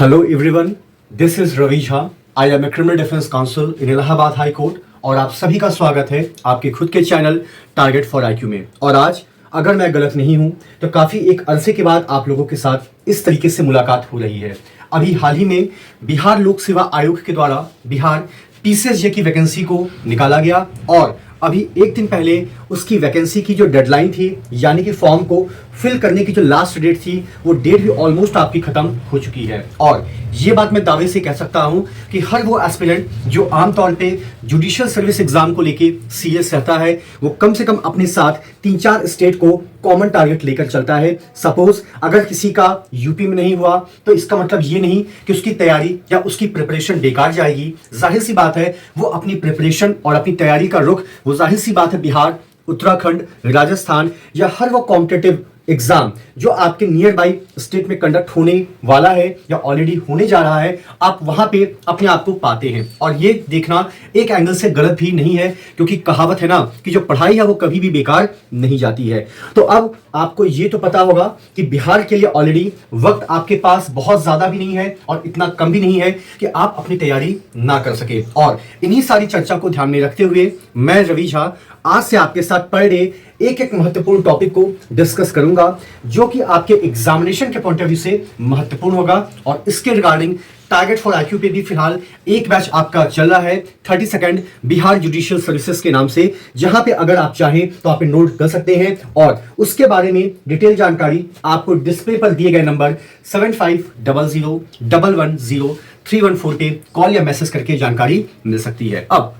Hello everyone, this is Ravi Jha. I am a criminal defence counsel in Allahabad high court और आप सभी का स्वागत है आपके खुद के चैनल टारगेट फॉर आईक्यू में। और आज अगर मैं गलत नहीं हूं तो काफ़ी एक अरसे के बाद आप लोगों के साथ इस तरीके से मुलाकात हो रही है। अभी हाल ही में बिहार लोक सेवा आयोग के द्वारा बिहार पीसीएसजे की वैकेंसी को निकाला गया और अभी एक दिन पहले उसकी वैकेंसी की जो डेडलाइन थी यानी कि फॉर्म को फिल करने की जो लास्ट डेट थी वो डेट भी ऑलमोस्ट आपकी खत्म हो चुकी है। और ये बात मैं दावे से कह सकता हूं कि हर वो एस्पिरेंट जो आमतौर पे जुडिशियल सर्विस एग्जाम को लेके सीरियस रहता है वो कम से कम अपने साथ 3-4 स्टेट को कॉमन टारगेट लेकर चलता है। सपोज अगर किसी का यूपी में नहीं हुआ तो इसका मतलब ये नहीं कि उसकी तैयारी या उसकी प्रिपरेशन बेकार जाएगी। जाहिर सी बात है वो अपनी प्रिपरेशन और अपनी तैयारी का रुख वो जाहिर सी बात है बिहार, उत्तराखंड, राजस्थान या हर वो कॉम्पिटिटिव एग्जाम जो आपके नियर बाई स्टेट में कंडक्ट होने वाला है या ऑलरेडी होने जा रहा है, आप वहां पे अपने आप को पाते हैं। और ये देखना एक एंगल से गलत भी नहीं है क्योंकि कहावत है ना कि जो पढ़ाई है वो कभी भी बेकार नहीं जाती है। तो अब आपको ये तो पता होगा कि बिहार के लिए ऑलरेडी वक्त आपके पास बहुत ज्यादा भी नहीं है और इतना कम भी नहीं है कि आप अपनी तैयारी ना कर सके। और इन्हीं सारी चर्चा को ध्यान में रखते हुए मैं रवि झा आज से आपके साथ पर डे एक एक महत्वपूर्ण टॉपिक को डिस्कस करूंगा जो कि आपके एग्जामिनेशन के पॉइंट ऑफ व्यू से महत्वपूर्ण होगा। और इसके रिगार्डिंग टारगेट फॉर आईक्यू पे भी फिलहाल एक बैच आपका चल रहा है 30 सेकंड बिहार जुडिशियल सर्विसेज के नाम से, जहां पे अगर आप चाहें तो आप नोट कर सकते हैं और उसके बारे में डिटेल जानकारी आपको डिस्प्ले पर दिए गए नंबर 7500110314 पे कॉल या मैसेज करके जानकारी मिल सकती है। अब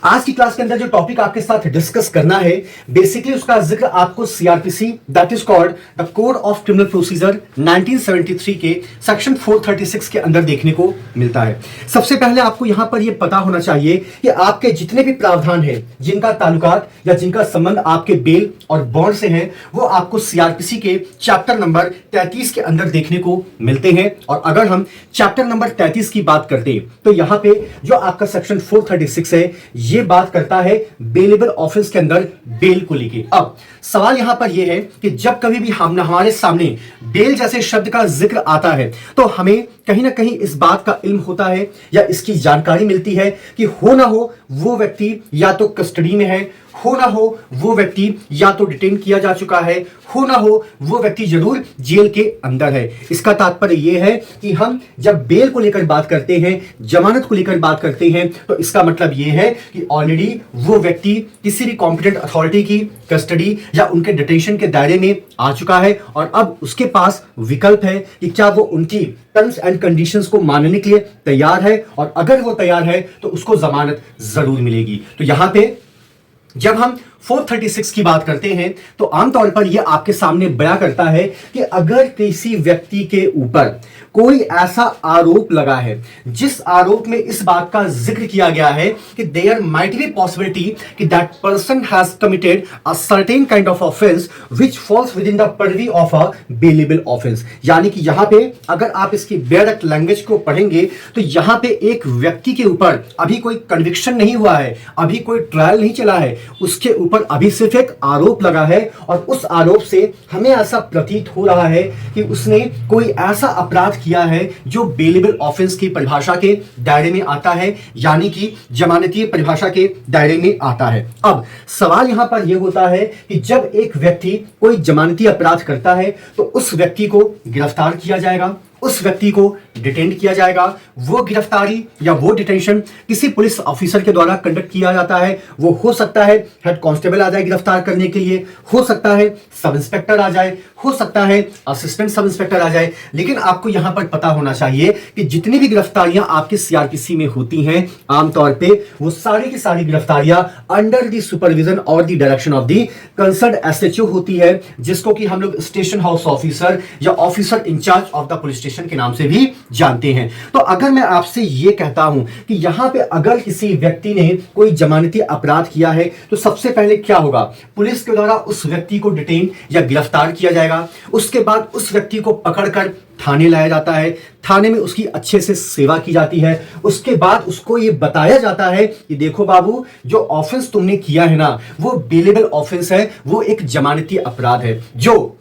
आज की क्लास के अंदर जो टॉपिक आपके साथ डिस्कस करना है बेसिकली उसका जिक्र आपको CrPC that is called the code of criminal procedure 1973 के सेक्शन 436 के अंदर देखने को मिलता है। सबसे पहले आपको यहां पर यह पता होना चाहिए कि आपके जितने भी प्रावधान हैं जिनका ताल्लुकात या जिनका संबंध आपके बेल और बॉन्ड से है वो आपको सीआरपीसी के चैप्टर नंबर 33 के अंदर देखने को मिलते हैं। और अगर हम चैप्टर नंबर 33 की बात करते हैं तो यहां पे जो आपका सेक्शन 436 है ये बात करता है बेलेबल ऑफेंस के अंदर बेल को लेके। अब सवाल यहां पर यह है कि जब कभी भी हमारे सामने बेल जैसे शब्द का जिक्र आता है तो हमें कहीं ना कहीं इस बात का इल्म होता है या इसकी जानकारी मिलती है कि हो ना हो वो व्यक्ति या तो कस्टडी में है, हो ना हो वो व्यक्ति या तो डिटेन किया जा चुका है, हो ना हो वो व्यक्ति जरूर जेल के अंदर है। इसका तात्पर्य यह है कि हम जब बेल को लेकर बात करते हैं, जमानत को लेकर बात करते हैं तो इसका मतलब यह है कि ऑलरेडी वो व्यक्ति किसी भी कॉम्पिटेंट अथॉरिटी की कस्टडी या उनके डिटेंशन के दायरे में आ चुका है और अब उसके पास विकल्प है कि क्या वो उनकी टर्म्स एंड कंडीशंस को मानने के लिए तैयार है, और अगर वो तैयार है तो उसको जमानत जरूर मिलेगी। तो यहां पे जब हम 436 की बात करते हैं तो आमतौर पर यह आपके सामने बयां करता है कि अगर किसी व्यक्ति के ऊपर कोई ऐसा आरोप लगा है जिस आरोप में इस बात का जिक्र किया गया है कि देयर माइट बी पॉसिबिलिटी कि that person has committed a certain kind of offence which falls within the purview of a bailable offence. यानी कि यहां पे अगर आप इसकी डायरेक्ट लैंग्वेज को पढ़ेंगे तो यहां पे एक व्यक्ति के ऊपर अभी कोई कन्विक्शन नहीं हुआ है, अभी कोई ट्रायल नहीं चला है, उसके ऊपर अभी सिर्फ एक आरोप लगा है और उस आरोप से हमें ऐसा प्रतीत हो रहा है कि उसने कोई ऐसा अपराध किया है जो बेलेबल ऑफेंस की परिभाषा के दायरे में आता है, यानी कि जमानतीय परिभाषा के दायरे में आता है। अब सवाल यहां पर यह होता है कि जब एक व्यक्ति कोई जमानती अपराध करता है तो उस व्यक्ति को गिरफ्तार किया जाएगा, उस व्यक्ति को डिटेन किया जाएगा। वो गिरफ्तारी या वो डिटेंशन किसी पुलिस ऑफिसर के द्वारा कंडक्ट किया जाता है। वो हो सकता है हेड कांस्टेबल आ जाए गिरफ्तार करने के लिए, हो सकता है सब इंस्पेक्टर आ जाए, हो सकता है असिस्टेंट सब इंस्पेक्टर आ जाए। लेकिन आपको यहां पर पता होना चाहिए कि जितनी भी गिरफ्तारियां आपके सीआरपीसी में होती हैं आमतौर पे वो सारी की सारी गिरफ्तारियां अंडर द सुपरविजन और the direction of the concerned SHO होती है, जिसको कि हम लोग स्टेशन हाउस ऑफिसर या officer in charge of the police station के नाम से भी जानते हैं। तो अगर मैं आपसे यह कहता हूं कि यहां पे अगर किसी व्यक्ति ने कोई जमानती अपराध किया है तो सबसे पहले क्या होगा, पुलिस के द्वारा उस व्यक्ति को डिटेन या गिरफ्तार किया जाएगा। उसके बाद उस व्यक्ति को पकड़कर थाने लाया जाता है, थाने में उसकी अच्छे से सेवा की जाती है। उसके बाद उसको यह बताया जाता है कि देखो बाबू, जो ऑफेंस तुमने किया है ना वो बेलेबल ऑफेंस है, वो एक जमानती अपराध है। जो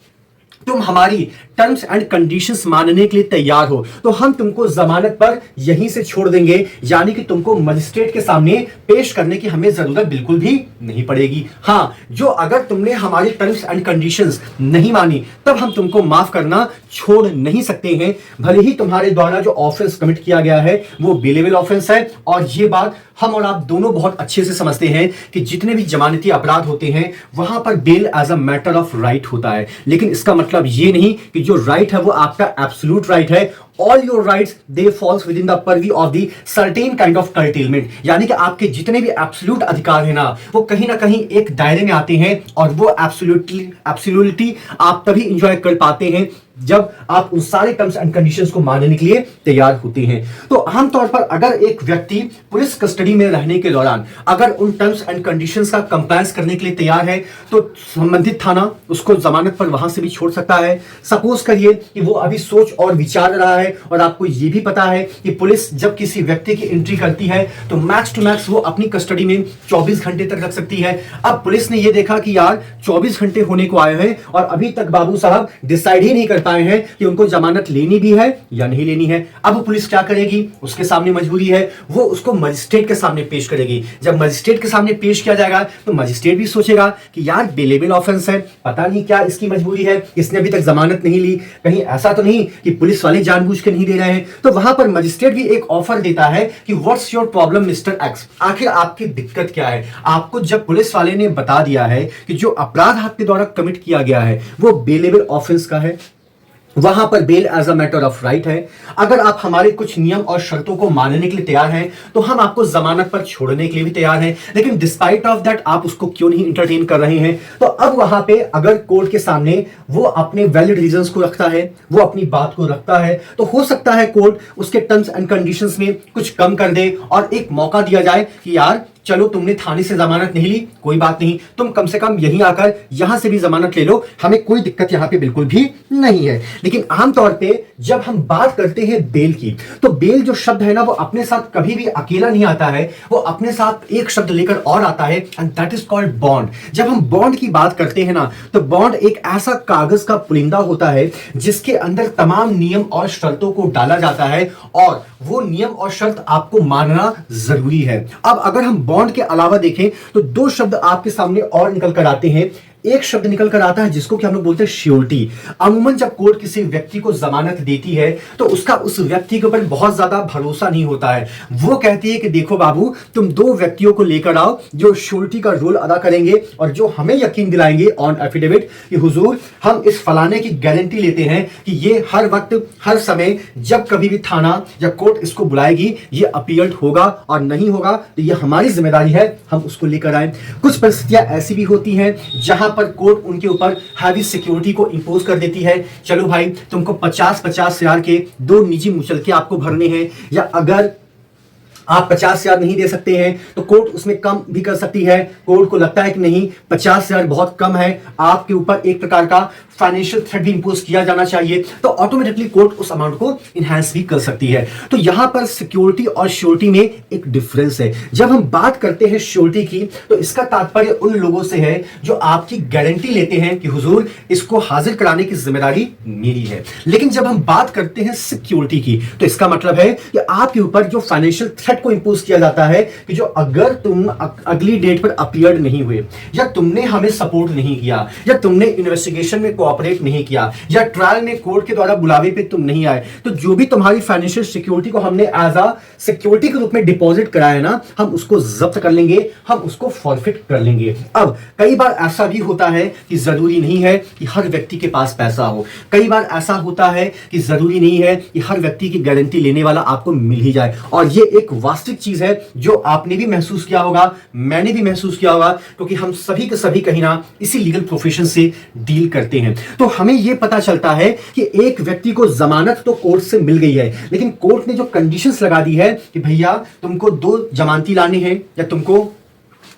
तुम हमारी टर्म्स एंड कंडीशंस मानने के लिए तैयार हो तो हम तुमको जमानत पर यहीं से छोड़ देंगे, यानी कि तुमको मजिस्ट्रेट के सामने पेश करने की हमें जरूरत बिल्कुल भी नहीं पड़ेगी। हाँ, जो अगर तुमने हमारी टर्म्स एंड कंडीशंस नहीं मानी तब हम तुमको माफ करना छोड़ नहीं सकते हैं, भले ही तुम्हारे द्वारा जो ऑफेंस कमिट किया गया है वो बेलेबल ऑफेंस है। और ये बात हम और आप दोनों बहुत अच्छे से समझते हैं कि जितने भी जमानती अपराध होते हैं वहां पर bail as a matter of right होता है, लेकिन इसका मतलब ये नहीं कि जो राइट है वो आपका एब्सोल्यूट राइट है। All your rights they falls within the purview of the certain kind of curtailment, यानी कि आपके जितने भी एब्सोल्यूट अधिकार है ना वो कहीं ना कहीं एक दायरे में आते हैं और वो एब्सोल्यूटली आप तभी इंजॉय कर पाते हैं जब आप उन सारे टर्म्स एंड कंडीशंस को मानने के लिए तैयार होते हैं। तो आमतौर पर अगर एक व्यक्ति पुलिस कस्टडी में रहने के दौरान अगर उन टर्म्स एंड कंडीशंस का कंप्लायंस करने के लिए तैयार है तो संबंधित थाना उसको जमानत पर वहां से भी छोड़ सकता है। सपोज करिए कि वो अभी सोच और विचार रहा है और आपको ये भी पता है कि पुलिस जब किसी व्यक्ति की एंट्री करती है तो मैक्स टू मैक्स वो अपनी कस्टडी में 24 घंटे तक रख सकती है। अब पुलिस ने ये देखा कि यार 24 घंटे होने को आए हैं और अभी तक बाबू साहब डिसाइड ही नहीं कर पाए हैं कि उनको जमानत लेनी भी है या नहीं लेनी है। अब पुलिस क्या करेगी, उसके सामने मजबूरी है, वो उसको मजिस्ट्रेट के सामने पेश करेगी। जब मजिस्ट्रेट के सामने पेश किया जाएगा तो मजिस्ट्रेट भी सोचेगा कि यार बेलेबल ऑफेंस है, पता नहीं क्या इसकी मजबूरी है, इसने अभी तक जमानत नहीं ली, कहीं ऐसा तो नहीं कि पुलिस वाले जानबूझ के नहीं दे रहे हैं। तो वहां पर मजिस्ट्रेट भी एक ऑफर देता है कि what's your problem mister x, आखिर आपकी दिक्कत क्या है। आपको जब पुलिस वाले ने बता दिया है कि जो अपराध आपके द्वारा कमिट किया गया है वो बेलेबल ऑफेंस का है, वहां पर bail as a matter of right है, अगर आप हमारे कुछ नियम और शर्तों को मानने के लिए तैयार हैं तो हम आपको जमानत पर छोड़ने के लिए भी तैयार हैं, लेकिन डिस्पाइट ऑफ दैट आप उसको क्यों नहीं इंटरटेन कर रहे हैं। तो अब वहां पे अगर कोर्ट के सामने वो अपने वैलिड रीजंस को रखता है, वो अपनी बात को रखता है, तो हो सकता है कोर्ट उसके टर्म्स एंड कंडीशंस में कुछ कम कर दे और एक मौका दिया जाए कि यार चलो तुमने थाने से जमानत नहीं ली, कोई बात नहीं, तुम कम से कम यहीं आकर यहां से भी जमानत ले लो, हमें कोई दिक्कत यहां पे बिल्कुल भी नहीं है। लेकिन आमतौर पे जब हम बात करते हैं बेल की तो बेल जो शब्द है ना वो अपने साथ कभी भी अकेला नहीं आता है, वो अपने साथ एक शब्द लेकर और आता है and that is called bond. जब हम बॉन्ड की बात करते हैं ना तो बॉन्ड एक ऐसा कागज का पुलिंदा होता है जिसके अंदर तमाम नियम और शर्तों को डाला जाता है और वो नियम और शर्त आपको मानना जरूरी है। अब अगर हम बॉन्ड के अलावा देखें तो दो शब्द आपके सामने और निकल कर आते हैं। एक शब्द निकल कर आता है जिसको कि हम लोग बोलते हैं श्योरिटी। अमूमन जब कोर्ट किसी व्यक्ति को जमानत देती है तो उसका उस व्यक्ति के ऊपर बहुत ज्यादा भरोसा नहीं होता है। वो कहती है कि देखो बाबू, तुम दो व्यक्तियों को लेकर आओ जो श्योरिटी का रोल अदा करेंगे और जो हमें यकीन दिलाएंगे ऑन एफिडेविट कि हुजूर हम इस फलाने की गारंटी लेते हैं कि ये हर वक्त हर समय जब कभी भी थाना या कोर्ट इसको बुलाएगी ये अपीयर्ड होगा और नहीं होगा तो ये हमारी जिम्मेदारी है, हम उसको लेकर आए। कुछ परिस्थितियां ऐसी भी होती हैं जहां पर कोर्ट उनके ऊपर हैवी सिक्योरिटी को इंपोज कर देती है। चलो भाई तुमको 50-50 हजार के दो निजी मुचलके आपको भरने हैं, या अगर आप 50 हजार नहीं दे सकते हैं तो कोर्ट उसमें कम भी कर सकती है। कोर्ट को लगता है कि नहीं 50 हजार बहुत कम है, आपके ऊपर एक प्रकार का फाइनेंशियल थ्रेट भी इंपोज किया जाना चाहिए, तो ऑटोमेटिकली कोर्ट उस अमाउंट को इनहैंस भी कर सकती है। तो यहां पर सिक्योरिटी और श्योरिटी में एक डिफरेंस है। जब हम बात करते हैं श्योरिटी की तो इसका तात्पर्य उन लोगों से है जो आपकी गारंटी लेते हैं कि हुजूर इसको हाजिर कराने की जिम्मेदारी मेरी है। लेकिन जब हम बात करते हैं सिक्योरिटी की तो इसका मतलब है कि आपके ऊपर जो फाइनेंशियल थ्रेट को इंपोज किया जाता है कि जो अगर तुम अगली डेट पर अपीयर्ड नहीं हुए, या तुमने हमें सपोर्ट नहीं किया, या तुमने इन्वेस्टिगेशन में कोऑपरेट नहीं किया, या ट्रायल में कोर्ट के द्वारा बुलावे पे तुम नहीं आए, तो जो भी तुम्हारी फाइनेंशियल सिक्योरिटी को हमने एज अ सिक्योरिटी के रूप में डिपॉजिट कराया ना, हम उसको जब्त कर लेंगे, हम उसको फॉरफिट कर लेंगे। अब कई बार ऐसा भी होता है कि जरूरी नहीं है कि हर व्यक्ति के पास पैसा हो, कई बार ऐसा होता है कि जरूरी नहीं है कि हर व्यक्ति की गारंटी लेने वाला आपको मिल ही जाए। और ये एक वास्तविक चीज है जो आपने भी महसूस किया होगा, मैंने भी महसूस किया होगा, क्योंकि हम सभी के सभी कहीं ना इसी लीगल प्रोफेशन से डील करते हैं। तो हमें यह पता चलता है कि एक व्यक्ति को जमानत तो कोर्ट से मिल गई है, लेकिन कोर्ट ने जो कंडीशंस लगा दी है कि भैया तुमको 2 जमानती लाने हैं या तुमको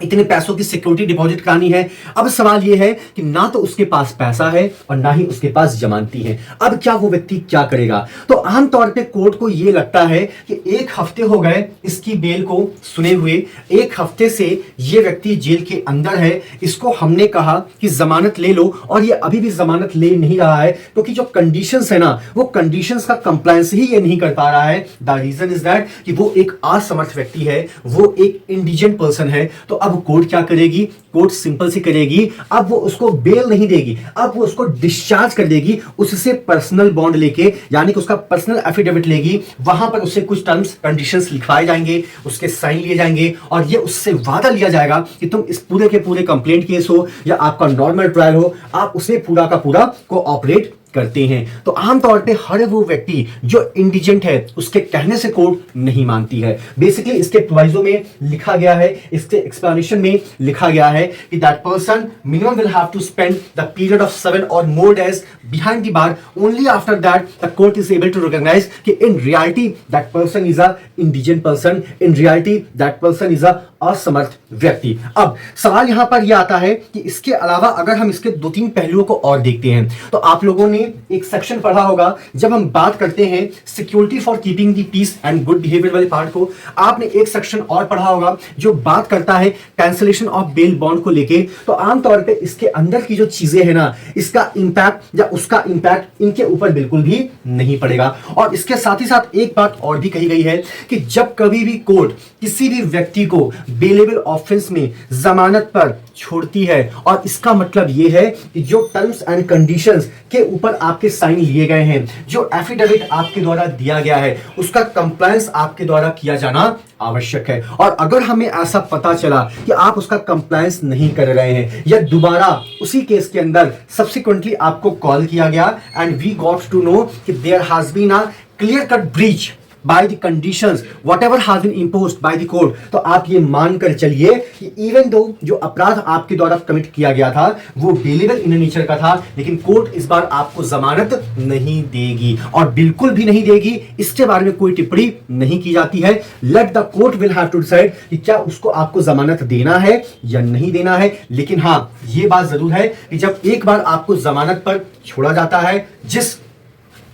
इतने पैसों की सिक्योरिटी डिपॉजिट करानी है। अब सवाल यह है कि ना तो उसके पास पैसा है और ना ही उसके पास जमानती है। अब क्या वो व्यक्ति क्या करेगा? तो आमतौर पे कोर्ट को यह लगता है कि 1 हफ्ते हो गए इसकी बेल को सुने हुए, 1 हफ्ते से ये व्यक्ति जेल के अंदर है, इसको हमने कहा कि जमानत ले लो और ये अभी भी जमानत ले नहीं रहा है, क्योंकि जो कंडीशंस है ना, वो कंडीशंस का कंप्लायंस ही ये नहीं कर पा रहा है। द रीजन इज दैट कि वो एक असमर्थ व्यक्ति है, वो एक इंडिजेंट पर्सन है। तो अब कोर्ट क्या करेगी? कोर्ट सिंपल सी करेगी, अब वो उसको बेल नहीं देगी, अब वो उसको डिस्चार्ज कर देगी, उससे पर्सनल बॉन्ड लेके, यानी कि उसका पर्सनल एफिडेविट लेगी, वहां पर उससे कुछ टर्म्स कंडीशंस लिखवाए जाएंगे, उसके साइन लिए जाएंगे और ये उससे वादा लिया जाएगा कि तुम इस पूरे के पूरे कंप्लेंट केस हो या आपका नॉर्मल ट्रायल हो, आप उसे पूरा का पूरा कोऑपरेट करते हैं। तो आमतौर पे हर वो व्यक्ति जो इंडिजेंट है उसके कहने से कोर्ट नहीं मानती है। बेसिकली इसके प्रोविजो में लिखा गया है, इसके एक्सप्लेनेशन में लिखा गया है कि that person minimum will have to spend the period of 7 और more days behind the bar, only after that the court is able to recognise कि in reality that person is a indigent person, in reality that person is a असमर्थ व्यक्ति। अब सवाल यहां पर यह आता है कि इसके अलावा अगर हम इसके 2-3 पहलुओं को और देखते हैं, तो आप लोगों ने एक सेक्शन पढ़ा होगा जब हम बात करते हैं security for keeping the peace and good behaviour वाले पार्ट को, आपने एक सेक्शन और पढ़ा होगा जो बात करता है कैंसिलेशन ऑफ बेल बॉन्ड को लेके। तो आमतौर पे इसके अंदर की जो चीजें हैं ना, इसका इंपैक्ट या उसका इंपैक्ट इनके ऊपर बिल्कुल भी नहीं पड़ेगा। और इसके साथ ही साथ एक बात और भी कही गई है कि जब कभी भी कोर्ट किसी भी व्यक्ति को बेलेबल ऑफेंस में जमानत पर छोड़ती है, और इसका मतलब यह है कि जो टर्म्स एंड कंडीशंस के ऊपर आपके साइन लिए गए हैं, जो एफिडेविट आपके द्वारा दिया गया है, उसका कंप्लायंस आपके द्वारा किया जाना आवश्यक है। और अगर हमें ऐसा पता चला कि आप उसका कंप्लायंस नहीं कर रहे हैं या दोबारा उसी केस के अंदर सब्सिक्वेंटली आपको कॉल किया गया and we got to know कि there has been a clear cut breach by the conditions whatever has been imposed by the court, तो आप ये मानकर चलिए कि इवन दो जो अपराध आपके द्वारा कमिट किया गया था वो बेलेबल इन नेचर का था, लेकिन कोर्ट इस बार आपको जमानत नहीं देगी और बिल्कुल भी नहीं देगी, इसके बारे में कोई टिप्पणी नहीं की जाती है। Let the court will have to decide कि क्या उसको आपको जमानत देना है या नहीं देना है। लेकिन हाँ, ये बात जरूर है कि जब एक बार आपको जमानत पर छोड़ा जाता है, जिस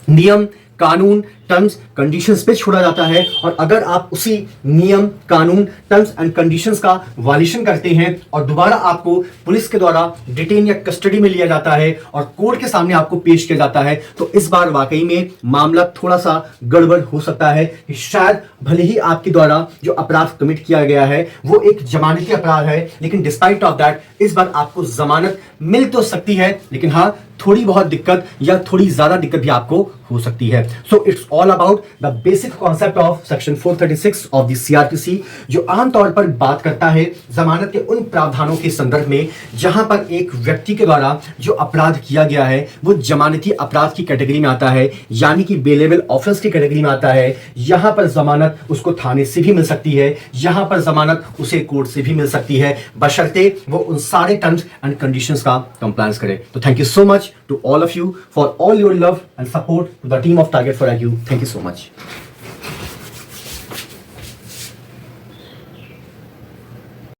नियम कानून टर्म्स कंडीशंस पे छोड़ा जाता है, और अगर आप उसी नियम कानून टर्म्स एंड कंडीशंस का वायलेशन करते हैं और दोबारा आपको पुलिस के द्वारा डिटेन या कस्टडी में लिया जाता है और कोर्ट के सामने आपको पेश किया जाता है, तो इस बार वाकई में मामला थोड़ा सा गड़बड़ हो सकता है कि शायद भले ही आपके द्वारा जो अपराध कमिट किया गया है वो एक जमानती अपराध है, लेकिन डिस्पाइट ऑफ दैट इस बार आपको जमानत मिल तो सकती है, लेकिन हाँ, थोड़ी बहुत दिक्कत या थोड़ी ज्यादा दिक्कत भी आपको हो सकती है। So it's all about the basic concept of section 436 of the CrPC, जो आमतौर पर बात करता है जमानत के उन प्रावधानों के संदर्भ में जहां पर एक व्यक्ति के द्वारा जो अपराध किया गया है वो जमानती अपराध की कैटेगरी में आता है, यानी कि बेलेबल ऑफेंस की कैटेगरी में आता है। यहां पर जमानत उसको थाने से भी मिल सकती है, यहां पर जमानत उसे कोर्ट से भी मिल सकती है, बशर्ते वो उन सारे टर्म्स एंड कंडीशंस का कंप्लायंस करे। तो thank you so much to all of you for all your love and support to the team of Target4IQ. Thank you so much.